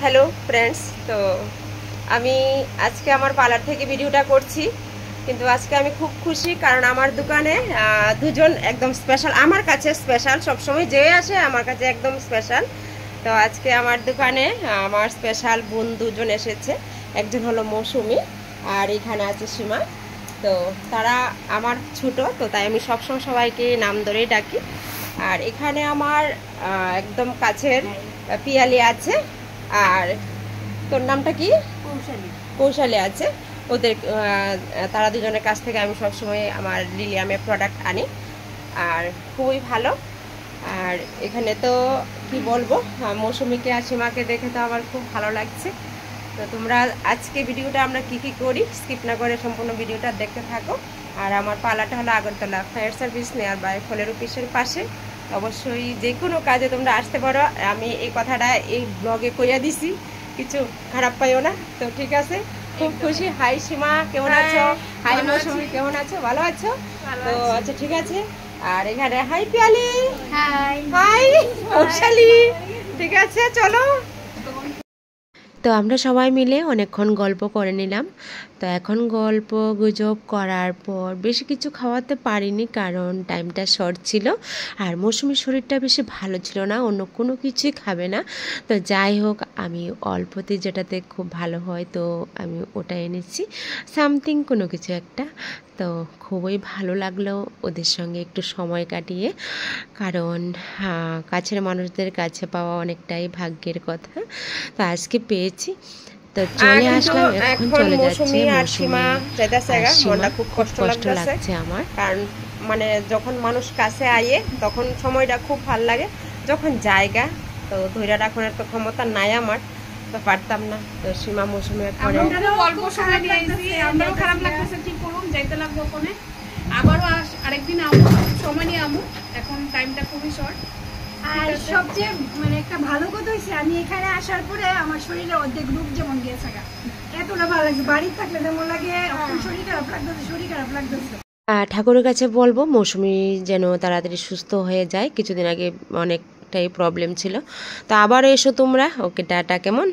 Hello friends. তো আমি আজকে আমার পার্লার থেকে ভিডিওটা করছি, কিন্তু আজকে আমি খুব খুশি কারণ আমার দোকানে দুজন একদম স্পেশাল, আমার কাছে স্পেশাল, সবসময় যে আসে আমার কাছে একদম স্পেশাল। তো আজকে আমার দোকানে আমার স্পেশাল বোন দুজন এসেছে, একজন হলো মৌসুমি আর এখানে আছে সীমা। তো তারা আমার ছোট, তো তাই আমি সবসময় সবাইকে নাম ধরেই ডাকি। আর এখানে আমার একদম কাছের পিয়ালি আছে, আর তোর নামটা কি? কৌশালী। কৌশালী আছে। ওদের তারা দুজনের কাছ থেকে আমি সবসময় আমার লিলিয়ামের প্রোডাক্ট আনি, আর খুবই ভালো। আর এখানে তো কি বলবো, মৌসুমীকে আর সীমাকে দেখে তো আমার খুব ভালো লাগছে। তো তোমরা আজকে ভিডিওটা আমরা কি করি স্কিপ না করে সম্পূর্ণ ভিডিওটা দেখতে থাকো। আর আমার পার্লারটা হলো আগরতলা ফায়ার সার্ভিস নেয়ার বাই ফলের অফিসের পাশে। অবশ্যই যে কোনো কাজে তোমরা আসতে পারো, আমি এই কথাটা এই ব্লগে কইয়া দিছি, কিছু খারাপ পাইও না। তো ঠিক আছে, খুব খুশি। হাই সীমা, কেমন আছো? হাই মৌসুমী, কেমন আছো? ভালো আছো? তো আচ্ছা ঠিক আছে। আর এখানে hi Piyali, hi hi Kaushali. ঠিক আছে, চলো। তো আমরা সবাই মিলে অনেকক্ষণ গল্প করে নিলাম। তো এখন গল্প গুজব করার পর বেশি কিছু খাওয়াতে পারিনি, কারণ টাইমটা শর্ট ছিল, আর মৌসুমীর শরীরটা বেশি ভালো ছিল না, অন্য কোনো কিছুই খাবে না। তো যাই হোক, আমি অল্পতে যেটাতে খুব ভালো হয় তো আমি ওটা এনেছি, সামথিং কোনো কিছু একটা। তো খুবই ভালো লাগলো ওদের সঙ্গে একটু সময় কাটিয়ে, কারণ কাছের মানুষদের কাছে পাওয়া অনেকটাই ভাগ্যের কথা। তো আজকে পেয়েছি, তো চলে আসলাম। এখন চলে যাচ্ছে মনটা খুব কষ্ট লাগছে আমার, কারণ মানে যখন মানুষ কাছে আয়ে তখন সময়টা খুব ভাল লাগে, যখন জায়গা তো ধৈর্য রাখার তো ক্ষমতা নাই আমার, তো পারতাম না। তো সীমা মৌসুমী অল্প সময় নিয়ে আইছি, আমরাও খারাপ লাগতেছে, ঠিক করুন যাইতে লাগবে ওখানে, আবারও আরেকদিন আমু সময় নিয়ে আমু, এখন টাইমটা খুবই শর্ট। আর সবচেয়ে মানে একটা ভালো কথা হয়েছে, আমি এখানে আসার পরে আমার শরীরে অর্ধেক রূপ যেমন গিয়েছে, এতটা ভালো লাগছে। বাড়িতে থাকলে যেমন লাগে শরীর খারাপ লাগতেছে। ঠাকুরের কাছে বলবো মৌসুমী যেন তাড়াতাড়ি সুস্থ হয়ে যায়, কিছুদিন আগে অনেকটাই প্রবলেম ছিল। তো আবার এসো তোমরা। ওকে, টাটা, কেমন?